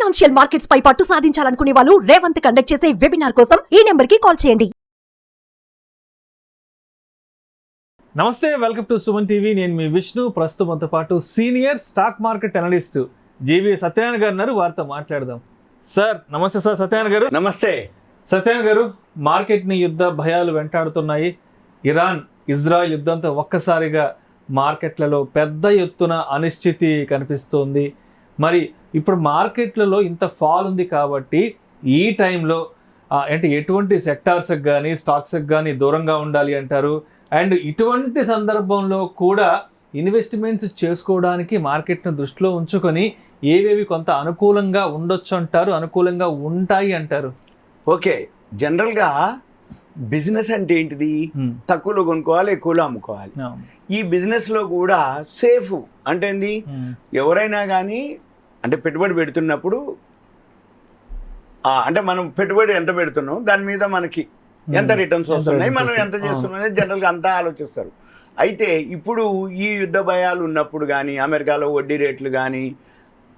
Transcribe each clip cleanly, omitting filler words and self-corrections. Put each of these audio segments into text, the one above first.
Financial markets పై పట్టు సాధించాలనుకునే వాళ్ళు Revanth conduct చేసే వెబినార్ కోసం ఈ నెంబర్ కి కాల్ చేయండి. నమస్తే, వెల్కమ్ టు సుమన్ టీవీ. నేను మీ విష్ణు. ప్రస్తుతంతో పాటు సీనియర్ స్టాక్ మార్కెట్ అనలిస్ట్ జీవి సత్యనారాయణ గారు ఉన్నారు. వారితో మాట్లాడదాం. సార్ నమస్తే. సార్ సత్యనారాయణ గారు నమస్తే. సత్యనారాయణ గారు, మార్కెట్ని యుద్ధ భయాలు వెంటాడుతున్నాయి. ఇరాన్ ఇజ్రాయెల్ యుద్ధంతో ఒక్కసారిగా మార్కెట్లలో పెద్ద ఎత్తున అనిశ్చితి కనిపిస్తోంది. మరి ఇప్పుడు మార్కెట్లలో ఇంత ఫాల్ ఉంది కాబట్టి ఈ టైంలో అంటే ఎటువంటి సెక్టార్స్కి కానీ స్టాక్స్కి కానీ దూరంగా ఉండాలి అంటారు. అండ్ ఇటువంటి సందర్భంలో కూడా ఇన్వెస్ట్మెంట్స్ చేసుకోవడానికి మార్కెట్ను దృష్టిలో ఉంచుకొని ఏవేవి కొంత అనుకూలంగా ఉండొచ్చు అంటారు, అనుకూలంగా ఉంటాయి అంటారు? ఓకే, జనరల్గా బిజినెస్ అంటే ఏంటిది? తక్కువలో కొనుక్కోవాలి, ఎక్కువలో అమ్ముకోవాలి. ఈ బిజినెస్లో కూడా సేఫ్ అంటే ఏంది? ఎవరైనా కానీ అంటే పెట్టుబడి పెడుతున్నప్పుడు అంటే మనం పెట్టుబడి ఎంత పెడుతున్నాం, దాని మీద మనకి ఎంత రిటర్న్స్ వస్తున్నాయి, మనం ఎంత చేస్తున్నాం అనేది జనరల్గా అంతా ఆలోచిస్తారు. అయితే ఇప్పుడు ఈ యుద్ధ భయాలు ఉన్నప్పుడు కానీ, అమెరికాలో వడ్డీ రేట్లు కానీ,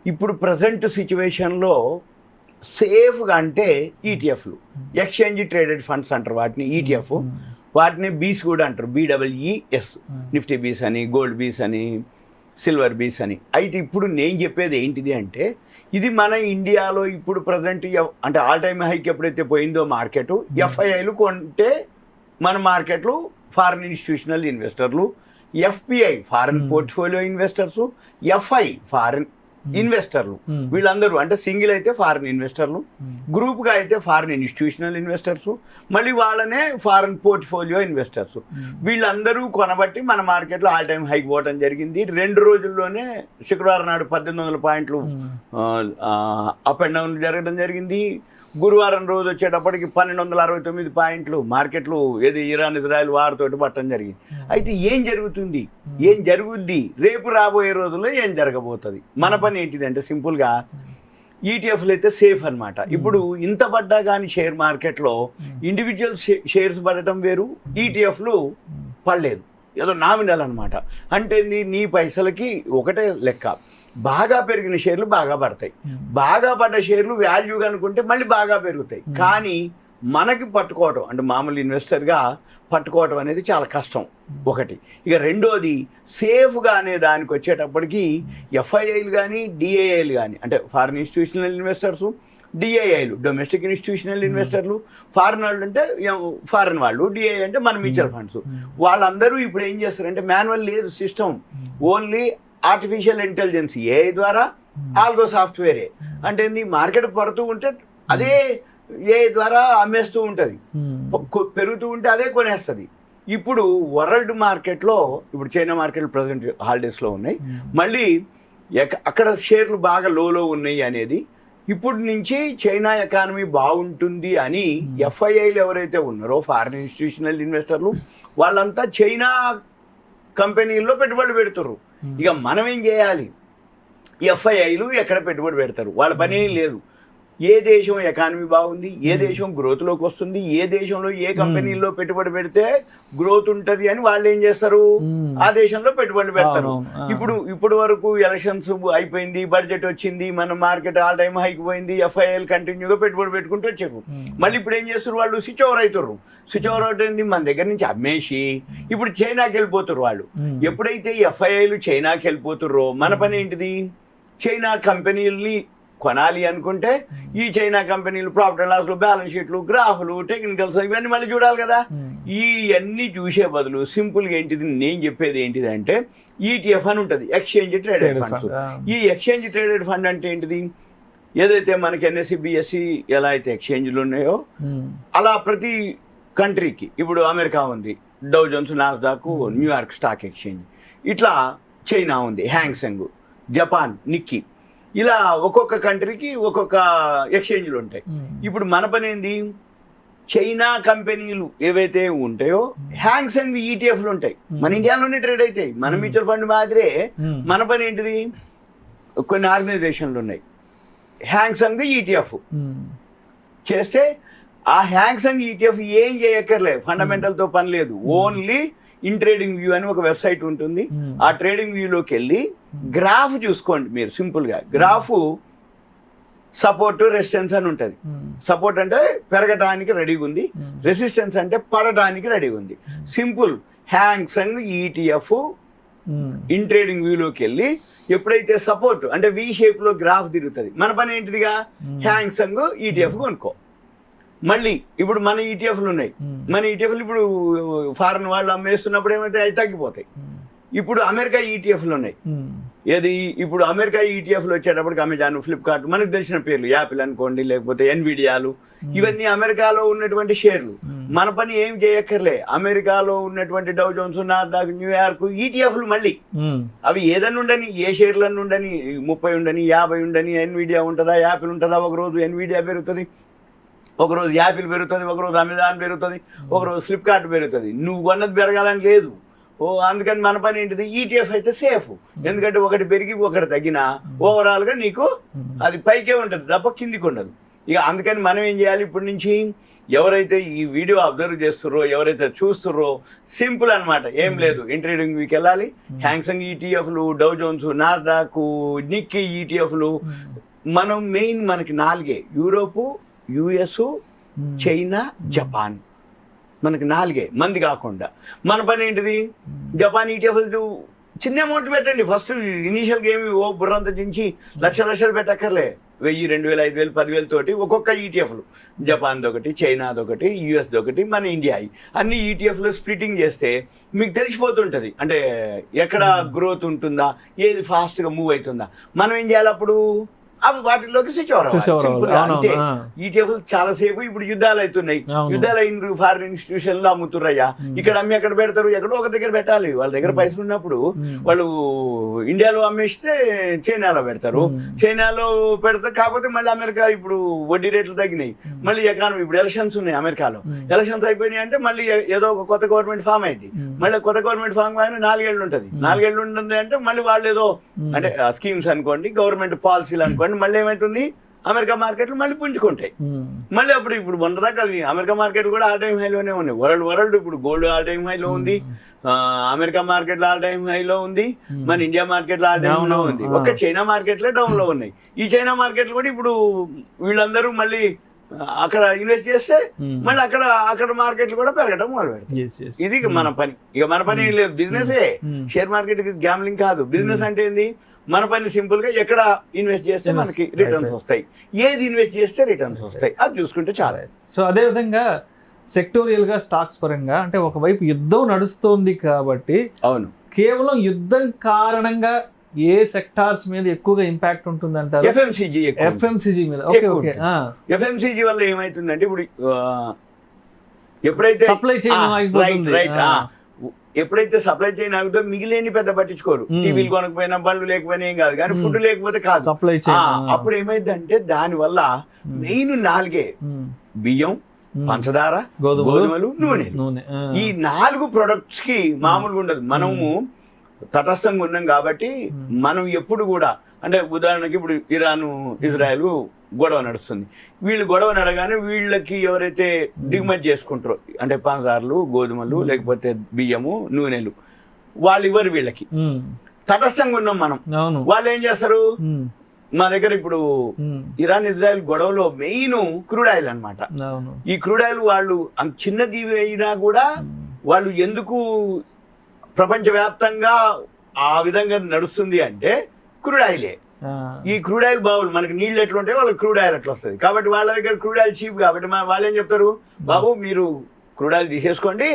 ఇప్పుడు ప్రజెంట్ సిచ్యువేషన్లో సేఫ్గా అంటే ఈటీఎఫ్లు, ఎక్స్చేంజ్ ట్రేడెడ్ ఫండ్స్ అంటారు వాటిని, ఈటీఎఫ్. వాటిని బీస్ కూడా అంటారు, BEES. నిఫ్టీ బీస్ అని, గోల్డ్ బీస్ అని, సిల్వర్ బీస్ అని. అయితే ఇప్పుడు నేను చెప్పేది ఏంటిది అంటే, ఇది మన ఇండియాలో ఇప్పుడు ప్రజెంట్ అంటే ఆల్ టైమ్ హైక్ ఎప్పుడైతే పోయిందో మార్కెట్, FIIలు కొంటే మన మార్కెట్లు ఫారిన్ ఇన్స్టిట్యూషనల్ ఇన్వెస్టర్లు, FPI foreign portfolio ఇన్వెస్టర్సు, FI foreign ఇన్వెస్టర్లు, వీళ్ళందరూ అంటే సింగిల్ అయితే ఫారిన్ ఇన్వెస్టర్లు, గ్రూప్గా అయితే ఫారిన్ ఇన్స్టిట్యూషనల్ ఇన్వెస్టర్సు, మళ్ళీ వాళ్ళనే ఫారిన్ పోర్ట్ఫోలియో ఇన్వెస్టర్స్. వీళ్ళందరూ కొనబట్టి మన మార్కెట్లో ఆల్ టైమ్ హైక్ పోవడం జరిగింది. 2 రోజుల్లోనే శుక్రవారం నాడు 1800 పాయింట్లు అప్ అండ్ డౌన్ జరగడం జరిగింది. గురువారం రోజు వచ్చేటప్పటికి 1269 పాయింట్లు మార్కెట్లు ఏది ఇరాన్ ఇజ్రాయెల్ వారితోటి పట్టడం జరిగింది. అయితే ఏం జరుగుతుంది, ఏం జరుగుద్ది, రేపు రాబోయే రోజుల్లో ఏం జరగబోతుంది? మన పని ఏంటిది అంటే సింపుల్గా ఈటీఎఫ్లు అయితే సేఫ్ అనమాట. ఇప్పుడు ఇంత పడ్డా కానీ షేర్ మార్కెట్లో ఇండివిజువల్ షేర్స్ పడటం వేరు, ఈటీఎఫ్లు పడలేదు, ఏదో నామినల్ అనమాట. అంటే నీ పైసలకి ఒకటే లెక్క. బాగా పెరిగిన షేర్లు బాగా పడతాయి, బాగా పడ్డ షేర్లు వాల్యూ అనుకుంటే మళ్ళీ బాగా పెరుగుతాయి. కానీ మనకి పట్టుకోవటం అంటే మామూలు ఇన్వెస్టర్గా పట్టుకోవటం అనేది చాలా కష్టం ఒకటి. ఇక రెండోది సేఫ్గా అనే దానికి వచ్చేటప్పటికి FIIలు కానీ DIIలు కానీ అంటే ఫారిన్ ఇన్స్టిట్యూషనల్ ఇన్వెస్టర్సు, DIIలు డొమెస్టిక్ ఇన్స్టిట్యూషనల్ ఇన్వెస్టర్లు, ఫారిన్ వాళ్ళు అంటే ఫారిన్ వాళ్ళు, DII అంటే మన మ్యూచువల్ ఫండ్స్. వాళ్ళందరూ ఇప్పుడు ఏం చేస్తారంటే మాన్యువల్ లేదు system, only artificial intelligence AI ద్వారా, ఆల్గో సాఫ్ట్వేరే. అంటే మార్కెట్ పడుతూ ఉంటే అదే AI ద్వారా అమ్మేస్తూ ఉంటుంది, పెరుగుతూ ఉంటే అదే కొనేస్తుంది. ఇప్పుడు వరల్డ్ మార్కెట్లో ఇప్పుడు చైనా మార్కెట్ ప్రజెంట్ హాలిడేస్లో ఉన్నాయి, మళ్ళీ అక్కడ షేర్లు బాగా లోలో ఉన్నాయి అనేది ఇప్పుడు నుంచి చైనా ఎకానమీ బాగుంటుంది అని FIIలు ఎవరైతే ఉన్నారో ఫారిన్ ఇన్స్టిట్యూషనల్ ఇన్వెస్టర్లు వాళ్ళంతా చైనా కంపెనీల్లో పెట్టుబడులు పెడుతున్నారు. ఇక మనం ఏం చేయాలి? FIIలు ఎక్కడ పెట్టుబడి పెడతారు? వాళ్ళ పని ఏం లేదు. ఏ దేశం ఎకానమీ బాగుంది, ఏ దేశం గ్రోత్లోకి వస్తుంది, ఏ దేశంలో ఏ కంపెనీల్లో పెట్టుబడి పెడితే గ్రోత్ ఉంటుంది అని వాళ్ళు ఏం చేస్తారు? ఆ దేశంలో పెట్టుబడులు పెడతారు. ఇప్పుడు వరకు ఎలక్షన్స్ అయిపోయింది, బడ్జెట్ వచ్చింది, మన మార్కెట్ ఆల్ టైమ్ హైక్ పోయింది, FIIలు కంటిన్యూగా పెట్టుబడి పెట్టుకుంటూ వచ్చారు. మళ్ళీ ఇప్పుడు ఏం చేస్తారు? వాళ్ళు స్విచ్ ఓవర్ అవుతారు. స్విచ్ ఓవర్ అవుతుంది మన దగ్గర నుంచి అమ్మేసి ఇప్పుడు చైనాకి వెళ్ళిపోతారు వాళ్ళు. ఎప్పుడైతే FIIలు చైనాకి వెళ్ళిపోతారో మన పని ఏంటిది? చైనా కంపెనీలని కొనాలి అనుకుంటే ఈ చైనా కంపెనీలు ప్రాఫిట్ అండ్ లాస్లు, బ్యాలెన్స్ షీట్లు, గ్రాఫ్లు, టెక్నికల్స్ ఇవన్నీ మళ్ళీ చూడాలి కదా. ఇవన్నీ చూసే బదులు సింపుల్గా ఏంటిది నేను చెప్పేది ఏంటిది అంటే ETF అని ఉంటుంది, ఎక్స్చేంజ్ ట్రేడెడ్ ఫండ్స్. ఈ ఎక్స్చేంజ్ ట్రేడెడ్ ఫండ్ అంటే ఏంటిది? ఏదైతే మనకి NSE, BSE ఎలా అయితే ఎక్స్చేంజ్లు ఉన్నాయో అలా ప్రతి కంట్రీకి ఇప్పుడు అమెరికా ఉంది, డౌ Jones, Nasdaq, New York stock exchange, ఇట్లా చైనా ఉంది, హ్యాంగ్సెంగ్, జపాన్ నిక్కీ, ఇలా ఒక్కొక్క కంట్రీకి ఒక్కొక్క ఎక్స్చేంజ్లు ఉంటాయి. ఇప్పుడు మన పని ఏంది? చైనా కంపెనీలు ఏవైతే ఉంటాయో హ్యాంగ్సెంగ్ ETFలు ఉంటాయి, మన ఇండియాలోనే ట్రేడ్ అవుతాయి, మన మ్యూచువల్ ఫండ్ మాదిరే. మన పని ఏంటిది? కొన్ని ఆర్గనైజేషన్లు ఉన్నాయి, హ్యాంగ్సెంగ్ ETF చేస్తే ఆ హ్యాంగ్సెంగ్ ETF ఏం చేయక్కర్లేదు, ఫండమెంటల్తో పని లేదు. ఓన్లీ ఇన్ ట్రేడింగ్ వ్యూ అని ఒక వెబ్సైట్ ఉంటుంది, ఆ ట్రేడింగ్ వ్యూలోకి వెళ్ళి గ్రాఫ్ చూసుకోండి మీరు. సింపుల్గా గ్రాఫ్ సపోర్ట్ రెసిస్టెన్స్ అని ఉంటుంది. సపోర్ట్ అంటే పెరగటానికి రెడీగా ఉంది, రెసిస్టెన్స్ అంటే పడటానికి రెడీగా ఉంది. Simple. Hang Seng ETF in trading వ్యూలోకి వెళ్ళి ఎప్పుడైతే సపోర్ట్ అంటే వి షేప్ లో గ్రాఫ్ తిరుగుతుంది, మన పని ఏంటిదిగా హ్యాంగ్సంగ్ ఈటీఎఫ్ కొనుక్కో. మళ్ళీ ఇప్పుడు మన ఈటీఎఫ్లు ఉన్నాయి, మన ఈటీఎఫ్లు ఇప్పుడు ఫారెన్ వాళ్ళు అమ్మేస్తున్నప్పుడు ఏమైతే అవి తగ్గిపోతాయి. ఇప్పుడు అమెరికా ఈటీఎఫ్లు ఉన్నాయి. ఏది ఇప్పుడు అమెరికా ఈటీఎఫ్లు వచ్చేటప్పటికి అమెజాన్, ఫ్లిప్కార్ట్, మనకు తెలిసిన పేర్లు, యాపిల్ అనుకోండి, లేకపోతే ఎన్విడియాలు, ఇవన్నీ అమెరికాలో ఉన్నటువంటి షేర్లు. మన పని ఏం చేయక్కర్లే, అమెరికాలో ఉన్నటువంటి డౌ జోన్స్, నాస్డాక్, న్యూయార్క్ ఈటీఎఫ్లు మళ్ళీ అవి ఏదన్నా ఉండని, ఏ షేర్లన్నీ ఉండని, 30 ఉండని, 50 ఉండని, ఎన్విడియా ఉంటుందా, యాపిల్ ఉంటుందా, ఒకరోజు ఎన్విడియా పెరుగుతుంది, ఒకరోజు యాపిల్ పెరుగుతుంది, ఒకరోజు అమెజాన్ పెరుగుతుంది, ఒకరోజు ఫ్లిప్కార్ట్ పెరుగుతుంది. నువ్వు కొన్నది పెరగాలని లేదు. అందుకని మన పని ఏంటిది, ఈటీఎఫ్ అయితే సేఫ్. ఎందుకంటే ఒకటి పెరిగి ఒకటి తగ్గినా ఓవరాల్గా నీకు అది పైకే ఉంటుంది తప్ప కిందికి ఉండదు. ఇక అందుకని మనం ఏం చేయాలి, ఇప్పటి నుంచి ఎవరైతే ఈ వీడియో అబ్జర్వ్ చేస్తుర్రో, ఎవరైతే చూస్తుర్రో, సింపుల్ అనమాట, ఏం లేదు. ట్రేడింగ్ వీక్ వెళ్ళాలి, హ్యాంగ్సంగ్ ఈటీఎఫ్లు, డౌ జోన్స్, నాస్డాక్, నిక్కీ ఈటీఎఫ్లు. మనం మెయిన్ మనకి 4 యూరోపు, యుఎస్, చైనా, జపాన్. మనకి 4 మంది కాకుండా. మన పని ఏంటిది, జపాన్ ఈటీఎఫ్లు చిన్న అమౌంట్ పెట్టండి ఫస్ట్. ఇనీషియల్గా ఏమి ఓ బుర్రంతా దించి లక్షలు పెట్టక్కర్లే. 1000, 2000, 5000, 10,000 తోటి ఒక్కొక్క ఈటీఎఫ్లు, జపాన్దొకటి, చైనాదొకటి, యుఎస్దొకటి, మన ఇండియా, అన్ని ఈటీఎఫ్లు స్ప్లిట్టింగ్ చేస్తే మీకు తెలిసిపోతుంటుంది. అంటే ఎక్కడ గ్రోత్ ఉంటుందా, ఏది ఫాస్ట్గా మూవ్ అవుతుందా. మనం ఏం చేయాలి అప్పుడు, అవి వాటిలోకి స్విచ్ ఓవర్. అంతే. ఈటీఎఫ్ చాలా సేఫ్. ఇప్పుడు యుద్ధాలు అవుతున్నాయి, యుద్ధాలు అయిన ఫారిన్ ఇన్స్టిట్యూషన్ లో అమ్ముతుర్రయ్యా. ఇక్కడ అమ్మి ఎక్కడ పెడతారు, ఎక్కడో ఒక దగ్గర పెట్టాలి. వాళ్ళ దగ్గర పైసలు ఉన్నప్పుడు వాళ్ళు ఇండియాలో అమ్మేస్తే చైనాలో పెడతారు, చైనాలో పెడతారు. కాకపోతే మళ్ళీ అమెరికా ఇప్పుడు వడ్డీ రేట్లు తగ్గినాయి, మళ్ళీ ఎకానమీ ఇప్పుడు ఎలక్షన్స్ ఉన్నాయి అమెరికాలో, ఎలక్షన్స్ అయిపోయినాయి అంటే మళ్ళీ ఏదో ఒక కొత్త గవర్నమెంట్ ఫామ్ అయింది. మళ్ళీ కొత్త గవర్నమెంట్ ఫామ్ అయినా 4 ఏళ్ళు ఉంటుంది. 4 ఏళ్ళు ఉంటుంది అంటే మళ్ళీ వాళ్ళు ఏదో అంటే స్కీమ్స్ అనుకోండి, గవర్నమెంట్ పాలసీలు అనుకోండి, మళ్ళీ ఏమైతుంది, అమెరికా మార్కెట్లు మళ్ళీ పుంజుకుంటాయి. మళ్ళీ అప్పుడు ఇప్పుడు మొన్నదాకా అమెరికా మార్కెట్ కూడా ఆల్ టైమ్ హైలోనే ఉన్నాయి. వరల్డ్ ఇప్పుడు గోల్డ్ ఆల్ టైమ్ హైలో ఉంది, అమెరికా మార్కెట్ లో ఆల్ టైమ్ హైలో ఉంది, మన ఇండియా మార్కెట్ లో ఆల్ టైమ్ లో ఉంది. ఒక్క చైనా మార్కెట్ లో డౌన్ లో ఉన్నాయి. ఈ చైనా మార్కెట్లు కూడా ఇప్పుడు వీళ్ళందరూ మళ్ళీ అక్కడ ఇన్వెస్ట్ చేస్తే మళ్ళీ అక్కడ మార్కెట్లు కూడా పెరగడం మొదలు పెడతాయి. ఇది మన పని. ఇక మన పని ఏం లేదు, బిజినెసే. షేర్ మార్కెట్ గ్యామ్లింగ్ కాదు. బిజినెస్ అంటే ఏంది, మన పని సింపుల్ గా ఎక్కడ ఇన్వెస్ట్ చేస్తే మనకి రిటర్న్స్ వస్తాయి, ఏది ఇన్వెస్ట్ చేస్తే రిటర్న్స్ వస్తాయి, అది చూసుకుంటే చాలా. సో అదే విధంగా సెక్టోరియల్ గా స్టాక్స్ పరంగా అంటే ఒకవైపు యుద్ధం నడుస్తోంది కాబట్టి, అవును, కేవలం యుద్ధం కారణంగా ఏ సెక్టార్స్ మీద ఎక్కువగా ఇంపాక్ట్ ఉంటుంది అంటారు? ఎఫ్ఎంసీజీ మీద. Okay okay. ఎఫ్ఎంసీజీ వల్ల ఏమైతుందంటే ఇప్పుడు ఎప్పుడైతే సప్లై చైన్ ఎప్పుడైతే సప్లై చైన్ ఆగుతో మిగిలేని పెద్ద పట్టించుకోరు. టీవీలు కొనకపోయినా, బండ్లు లేకపోయినా ఏం కాదు, కానీ ఫుడ్ లేకపోతే కాదు. సప్లై చైన్ అప్పుడు ఏమైందంటే దాని వల్ల మెయిన్ 4 బియ్యం, పంచదార, గోధుమలు, నూనె. ఈ 4 ప్రొడక్ట్స్ కి మామూలుగా ఉండదు. మనము తటస్థంగా ఉన్నాం కాబట్టి మనం ఎప్పుడు కూడా అంటే ఉదాహరణకి ఇప్పుడు ఇరాన్, ఇజ్రాయెల్ గొడవ నడుస్తుంది. వీళ్ళు గొడవ నడగానే వీళ్ళకి ఎవరైతే దిగుమతి చేసుకుంటారో అంటే పంచదారలు, గోధుమలు, లేకపోతే బియ్యము, నూనెలు, వాళ్ళు ఇవ్వరు వీళ్ళకి. తటస్థంగా ఉన్నాం మనం. వాళ్ళు ఏం చేస్తారు, మా దగ్గర ఇప్పుడు ఇరాన్, ఇజ్రాయెల్ గొడవలో మెయిన్ క్రూడ్ ఆయిల్ అనమాట. ఈ క్రూడ్ ఆయిల్ వాళ్ళు చిన్నది అయినా కూడా వాళ్ళు ఎందుకు ప్రపంచవ్యాప్తంగా ఆ విధంగా నడుస్తుంది అంటే క్రూడ్ ఆయిలే. ఈ క్రూడ్ ఆయిల్ బావులు మనకి నీళ్ళు ఎట్లా ఉంటాయి, వాళ్ళకి క్రూడ్ ఆయిల్ అట్లా వస్తుంది. కాబట్టి వాళ్ళ దగ్గర క్రూడ్ ఆయిల్ చీప్ కాబట్టి వాళ్ళు ఏం చెప్తారు, బాబు మీరు క్రూడ్ ఆయిల్ తీసేసుకోండి,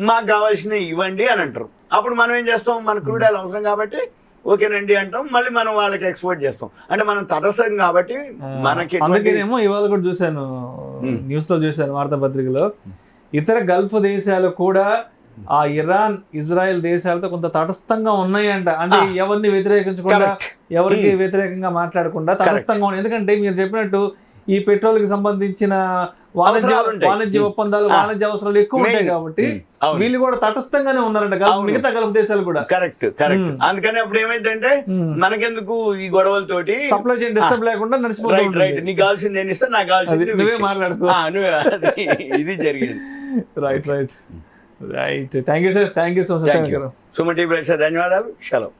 మాకు కావాల్సినవి ఇవ్వండి అని అంటారు. అప్పుడు మనం ఏం చేస్తాం, మన క్రూడ్ ఆయిల్ అవసరం కాబట్టి ఓకేనండి అంటాం, మళ్ళీ మనం వాళ్ళకి ఎక్స్పోర్ట్ చేస్తాం. అంటే మనం తటస్థం కాబట్టి మనకి. అందుకేనేమో ఇవాళ కూడా చూశాను, న్యూస్ లో చూశాను, వార్తాపత్రికలో ఇతర గల్ఫ్ దేశాలు కూడా ఆ ఇరాన్, ఇజ్రాయెల్ దేశాలతో కొంత తటస్థంగా ఉన్నాయంట. అంటే ఎవరిని వ్యతిరేకించకుండా, ఎవరికి వ్యతిరేకంగా మాట్లాడకుండా తటస్థంగా ఉన్నాయి. ఎందుకంటే మీరు చెప్పినట్టు ఈ పెట్రోల్ కి సంబంధించిన వాణిజ్య ఒప్పందాలు, వాణిజ్య అవసరాలు ఎక్కువ ఉంటాయి కాబట్టి వీళ్ళు కూడా తటస్థంగానే ఉన్నారంట మిగతా గల్ఫ్ దేశాలు కూడా. కరెక్ట్. అందుకని అప్పుడు ఏమైందంటే మనకెందుకు ఈ గొడవలతోటి సప్లై చైన్ డిస్టర్బ్ లేకుండా నడిచిపోతుంది. రైట్, నీకు కావాల్సింది నేను ఇస్తా, నాకు కావాల్సింది నువ్వే మాట్లాడుకో. ఇది జరిగింది. Right. Thank you sir. Thank you so much. Suman TV ప్రేక్షకులకు ధన్యవాదాలు. సెలవు.